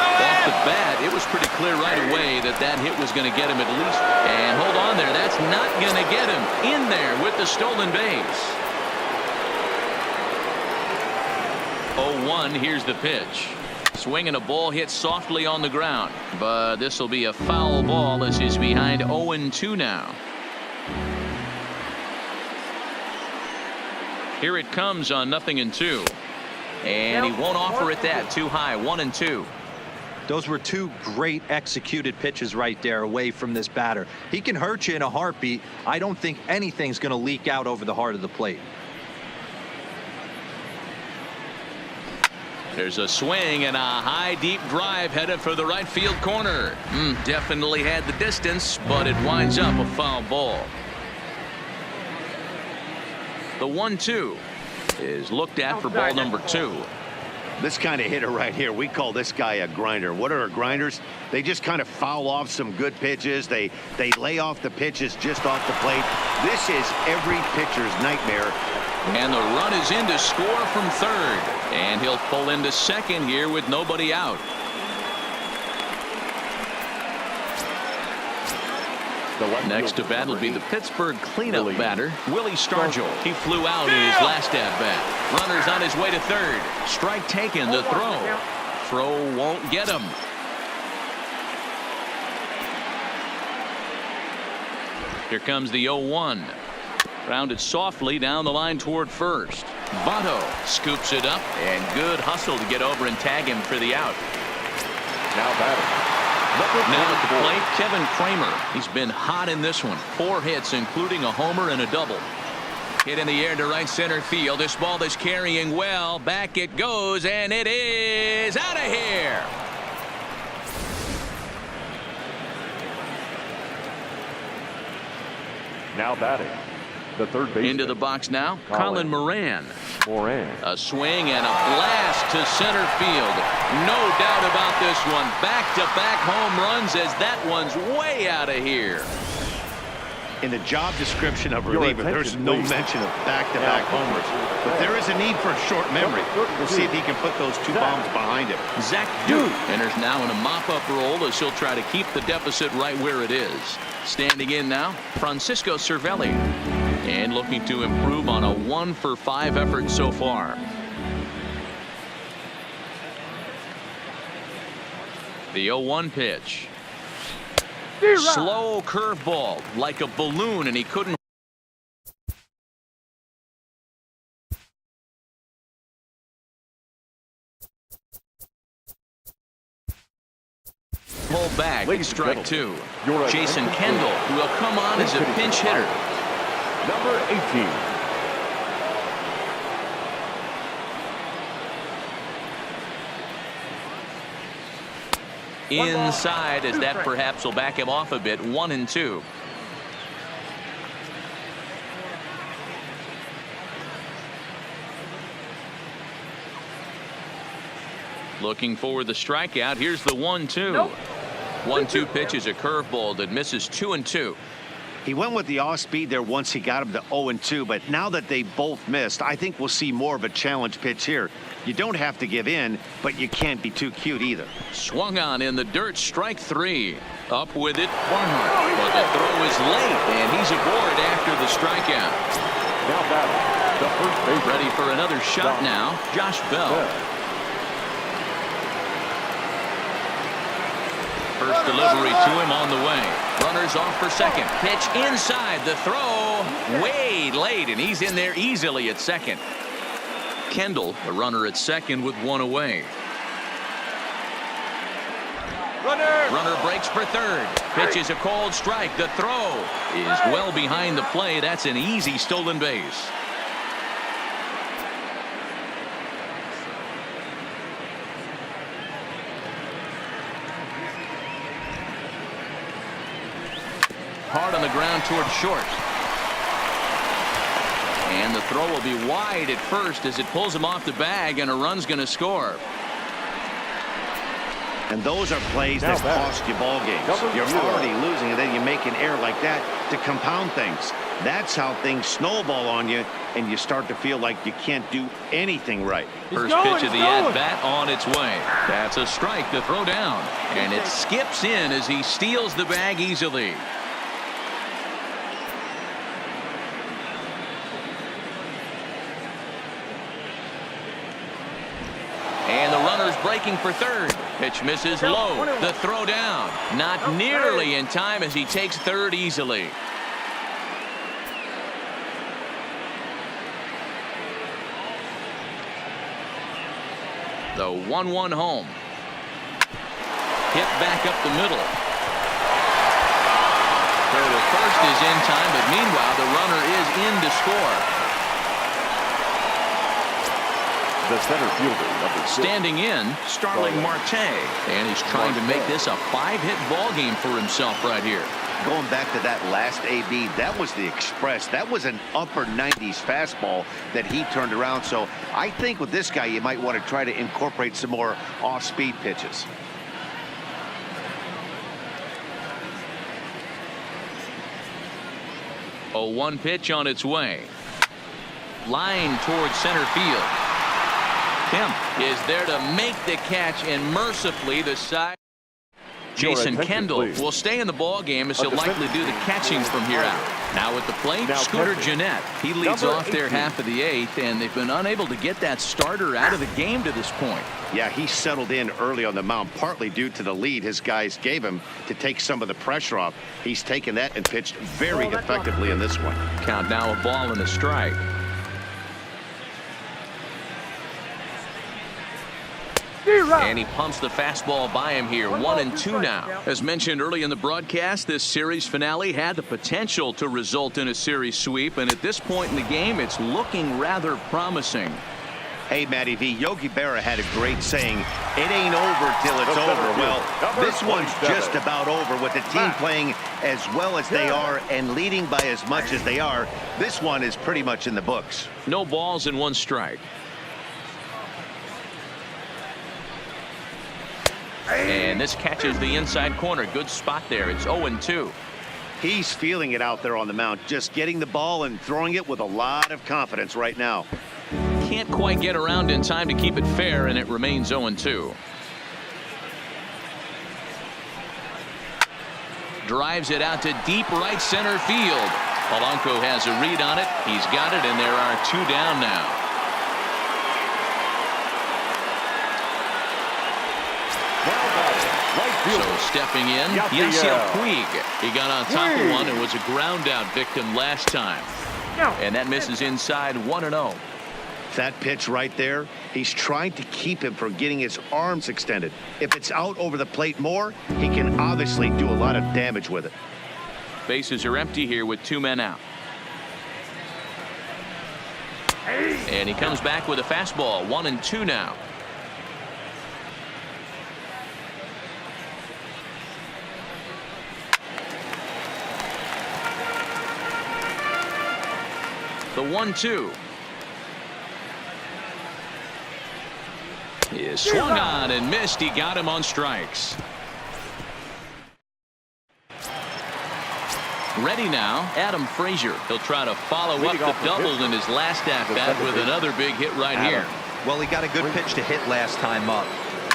[SPEAKER 1] Off the bat, it was pretty clear right away that hit was going to get him at least. And hold on there, that's not going to get him in there with the stolen base. 0-1, here's the pitch. Swinging a ball hit softly on the ground, but this will be a foul ball as he's behind 0-2 now. Here it comes on 0-2, and he won't offer it that too high. 1-2.
[SPEAKER 3] Those were two great executed pitches right there away from this batter. He can hurt you in a heartbeat. I don't think anything's going to leak out over the heart of the plate.
[SPEAKER 1] There's a swing and a high deep drive headed for the right field corner. Definitely had the distance, but it winds up a foul ball. The 1-2 is looked at for ball number 2.
[SPEAKER 2] This kind of hitter right here, we call this guy a grinder. What are grinders? They just kind of foul off some good pitches. They lay off the pitches just off the plate. This is every pitcher's nightmare.
[SPEAKER 1] And the run is in to score from third. And he'll pull into second here with nobody out. Next to bat will be the Pittsburgh cleanup batter, Willie Stargell. He flew out in his last at-bat. Runner's on his way to third. Strike taken, the throw. Throw won't get him. Here comes the 0-1. Rounded softly down the line toward first. Votto scoops it up, and good hustle to get over and tag him for the out.
[SPEAKER 4] Now batting.
[SPEAKER 1] Now at the plate, Kevin Kramer. He's been hot in this one. 4 hits, including a homer and a double. Hit in the air to right center field. This ball is carrying well. Back it goes, and it is out of here.
[SPEAKER 4] Now batting. The third baseman.
[SPEAKER 1] Into the box now, Colin Moran. A swing and a blast to center field. No doubt about this one. Back-to-back home runs as that one's way out of here.
[SPEAKER 2] In the job description of reliever, there's no mention of back-to-back homers. But there is a need for a short memory. We'll see if he can put those 2 bombs behind him.
[SPEAKER 1] Zach Duke enters now in a mop-up role as he'll try to keep the deficit right where it is. Standing in now, Francisco Cervelli. And looking to improve on a 1 for 5 effort so far. The 0-1 pitch. Slow curveball like a balloon, and he couldn't. Pull back. Strike 2. Jason Kendall, who will come on as a pinch hitter.
[SPEAKER 4] Number 18.
[SPEAKER 1] Inside, as that perhaps will back him off a bit. 1-2. Looking for the strikeout. Here's the 1-2. 1-2 pitch is a curveball that misses 2-2.
[SPEAKER 2] He went with the off speed there once he got him to 0-2, but now that they both missed, I think we'll see more of a challenge pitch here. You don't have to give in, but you can't be too cute either.
[SPEAKER 1] Swung on in the dirt, strike 3. Up with it, Barnhart. But the throw is late, and he's aboard after the strikeout.
[SPEAKER 4] Now batting, the first baseman.
[SPEAKER 1] Ready for another shot now, Josh Bell. First delivery to him on the way. Runners off for second. Pitch inside. The throw way late, and he's in there easily at second. Kendall, the runner at second with one away. Runner breaks for third. Pitch is a called strike. The throw is well behind the play. That's an easy stolen base. Hard on the ground toward short. And the throw will be wide at first as it pulls him off the bag, and a run's going to score.
[SPEAKER 2] And those are plays that cost you ball games. You're already losing, and then you make an error like that to compound things. That's how things snowball on you, and you start to feel like you can't do anything right.
[SPEAKER 1] First pitch of the at-bat on its way. That's a strike to throw down. And it skips in as he steals the bag easily. And the runner's breaking for third. Pitch misses low. The throw down. Not nearly in time as he takes third easily. The 1-1 home. Hit back up the middle. Throw to first is in time, but meanwhile the runner is in to score.
[SPEAKER 4] The center fielder, number 6.
[SPEAKER 1] Standing in, Starling Marte, and he's trying to make this a 5-hit ball game for himself right here.
[SPEAKER 2] Going back to that last AB, that was the express. That was an upper 90s fastball that he turned around. So I think with this guy, you might want to try to incorporate some more off-speed pitches.
[SPEAKER 1] A 1 pitch on its way. Line towards center field. Kemp is there to make the catch, and mercifully the side. Jason Kendall will stay in the ball game as he'll likely do the catching from here out. Now at the plate, Scooter Gennett. He leads off their half of the 8th, and they've been unable to get that starter out of the game to this point.
[SPEAKER 2] Yeah, he settled in early on the mound, partly due to the lead his guys gave him to take some of the pressure off. He's taken that and pitched very effectively in this one.
[SPEAKER 1] Count now a ball and a strike. And he pumps the fastball by him here. 1-2 now. As mentioned early in the broadcast, this series finale had the potential to result in a series sweep, and at this point in the game, it's looking rather promising.
[SPEAKER 2] Hey, Matty V, Yogi Berra had a great saying, it ain't over till it's over. Well, this one's just about over with the team playing as well as they are and leading by as much as they are. This one is pretty much in the books.
[SPEAKER 1] No balls and 1 strike. And this catches the inside corner. Good spot there. It's 0-2.
[SPEAKER 2] He's feeling it out there on the mound, just getting the ball and throwing it with a lot of confidence right now.
[SPEAKER 1] Can't quite get around in time to keep it fair, and it remains 0-2. Drives it out to deep right center field. Polanco has a read on it. He's got it, and there are 2 down now. So stepping in, Yasiel Puig. He got on top of one and was a ground out victim last time. And that misses inside 1-0.
[SPEAKER 2] That pitch right there, he's trying to keep him from getting his arms extended. If it's out over the plate more, he can obviously do a lot of damage with it.
[SPEAKER 1] Bases are empty here with 2 men out. And he comes back with a fastball. 1-2 now. The 1-2 is swung on and missed. He got him on strikes. Ready now, Adam Frazier. He'll try to follow up the double in his last at-bat with another big hit right here.
[SPEAKER 3] Well, he got a good pitch to hit last time up.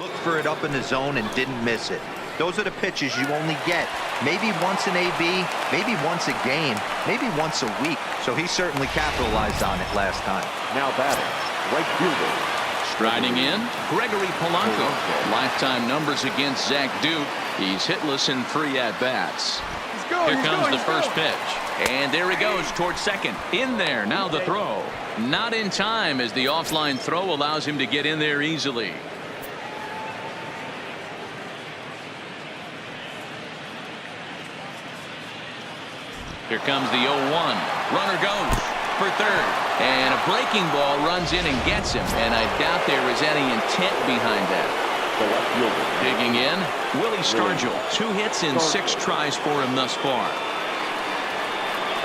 [SPEAKER 3] Looked for it up in the zone and didn't miss it. Those are the pitches you only get maybe once in AB, maybe once a game, maybe once a week. So he certainly capitalized on it last time.
[SPEAKER 4] Now batting, right fielder.
[SPEAKER 1] Striding in, Gregory Polanco. Lifetime numbers against Zach Duke. He's hitless in 3 at-bats. Here comes the first pitch. And there he goes towards second. In there, now the throw. Not in time as the offline throw allows him to get in there easily. Here comes the 0-1. Runner goes for third. And a breaking ball runs in and gets him. And I doubt there is any intent behind that. Digging in, Willie Stargell. 2 hits in 6 tries for him thus far.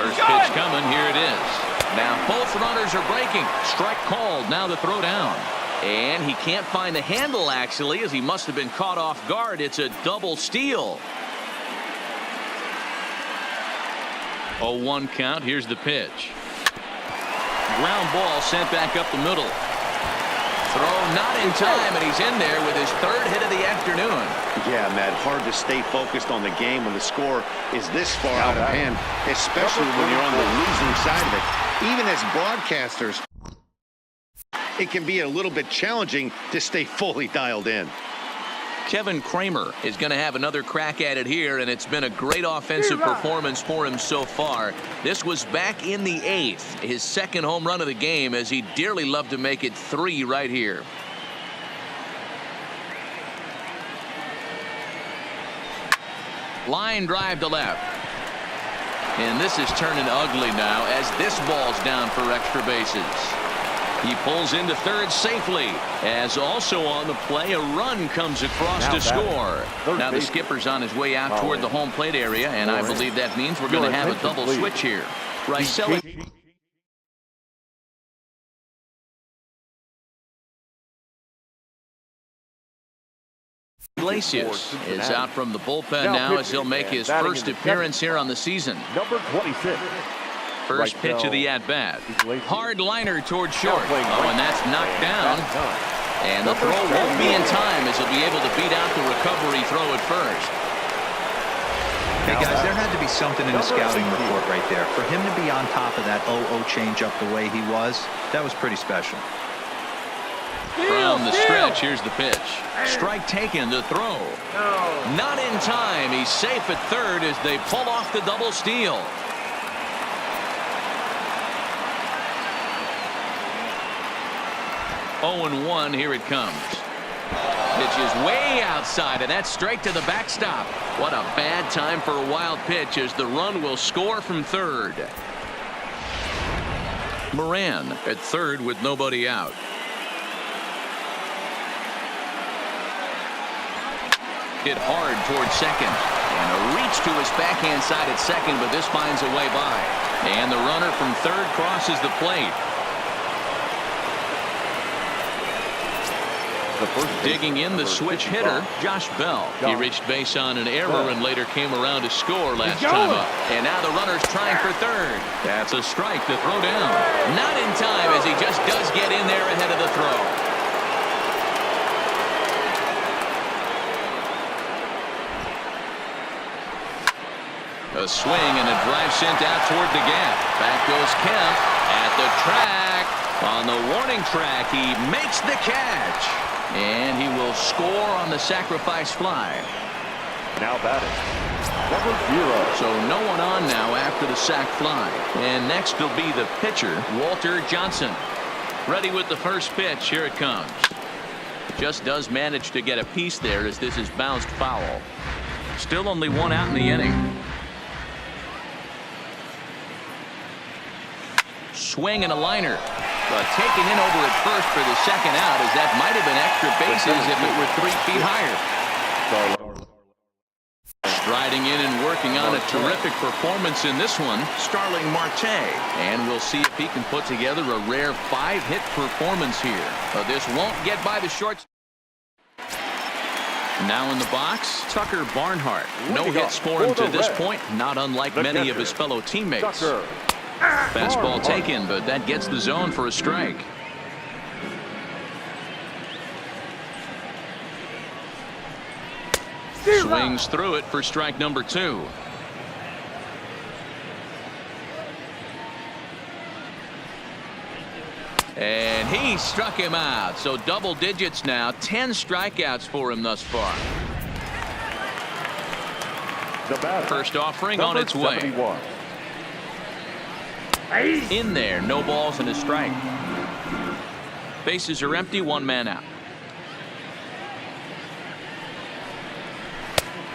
[SPEAKER 1] First pitch coming. Here it is. Now both runners are breaking. Strike called. Now the throw down. And he can't find the handle, actually, as he must have been caught off guard. It's a double steal. 0-1 count. Here's the pitch. Ground ball sent back up the middle. Throw not in time, and he's in there with his 3rd hit of the afternoon.
[SPEAKER 2] Yeah, Matt, hard to stay focused on the game when the score is this far out of hand, especially when you're on the losing side of it. Even as broadcasters, it can be a little bit challenging to stay fully dialed in.
[SPEAKER 1] Kevin Kramer is going to have another crack at it here, and it's been a great offensive performance for him so far. This was back in the 8th, his 2nd home run of the game, as he'd dearly love to make it 3 right here. Line drive to left. And this is turning ugly now as this ball's down for extra bases. He pulls into third safely, as also on the play a run comes across to score. Now the skipper's on his way out toward the home plate area, and I believe that means we're going to have a double switch here. Ricelli Iglesias is out from the bullpen now as he'll make his first appearance here on the season.
[SPEAKER 4] Number 26.
[SPEAKER 1] First pitch of the at-bat. Hard liner toward short. Oh, and that's knocked down. And the throw won't be in time as he'll be able to beat out the recovery throw at first.
[SPEAKER 3] Hey, guys, there had to be something in the scouting report right there. For him to be on top of that 0-0 changeup the way he was, that was pretty special.
[SPEAKER 1] From the stretch, here's the pitch. Strike taken, the throw. Not in time. He's safe at third as they pull off the double steal. Oh, 0-1, here it comes. Pitch is way outside, and that's straight to the backstop. What a bad time for a wild pitch as the run will score from third. Moran at third with nobody out. Hit hard towards second. And a reach to his backhand side at second, but this finds a way by. And the runner from third crosses the plate. Digging in the switch hitter, Josh Bell. He reached base on an error and later came around to score last time up. And now the runner's trying for third. That's a strike to throw down. Not in time as he just does get in there ahead of the throw. A swing and a drive sent out toward the gap. Back goes Kemp at the track. On the warning track, he makes the catch. And he will score on the sacrifice fly.
[SPEAKER 4] Now batting, number 0.
[SPEAKER 1] So no one on now after the sac fly. And next will be the pitcher, Walter Johnson. Ready with the first pitch. Here it comes. Just does manage to get a piece there as this is bounced foul. Still only 1 out in the inning. Swing and a liner. But taken in over at first for the second out, as that might have been extra bases if it were 3 feet higher. Striding in and working on a terrific performance in this one, Starling Marte. And we'll see if he can put together a rare 5-hit performance here. But this won't get by the shorts. Now in the box, Tucker Barnhart. No hits for him to this point, not unlike many of his fellow teammates. Fastball taken, but that gets the zone for a strike. Swings through it for strike number 2. And he struck him out. So double digits now. 10 strikeouts for him thus far. First offering on its way.
[SPEAKER 4] 71.
[SPEAKER 1] In there. No balls and a strike. Bases are empty. 1 man out.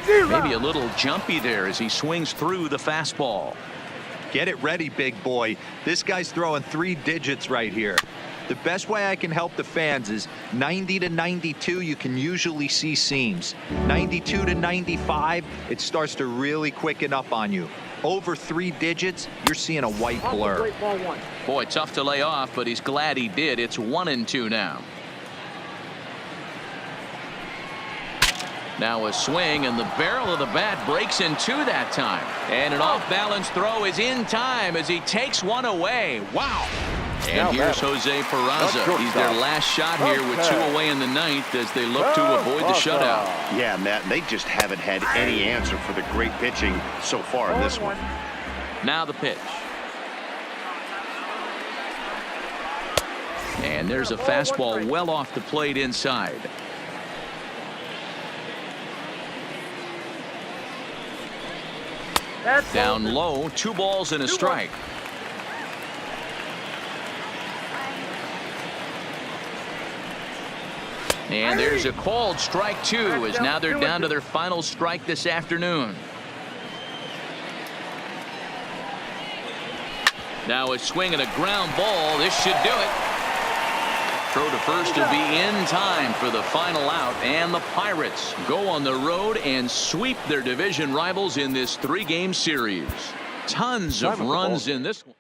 [SPEAKER 1] Maybe a little jumpy there as he swings through the fastball.
[SPEAKER 3] Get it ready, big boy. This guy's throwing 3 digits right here. The best way I can help the fans is 90 to 92. You can usually see seams. 92 to 95, it starts to really quicken up on you. Over 3 digits, you're seeing a white blur.
[SPEAKER 1] Boy, tough to lay off, but he's glad he did. It's 1-2 now. Now a swing, and the barrel of the bat breaks in 2 that time. And an off-balance throw is in time as he takes one away. Wow. And here's Jose Peraza. He's their last shot here with 2 away in the 9th as they look to avoid the shutout.
[SPEAKER 2] Yeah, Matt, they just haven't had any answer for the great pitching so far in this one.
[SPEAKER 1] Now the pitch. And there's a fastball well off the plate inside. Down low, 2 balls and a strike. And there's a called strike 2 as now they're down to their final strike this afternoon. Now a swing and a ground ball. This should do it. Throw to first will be in time for the final out, and the Pirates go on the road and sweep their division rivals in this 3-game series. Tons of runs in this one.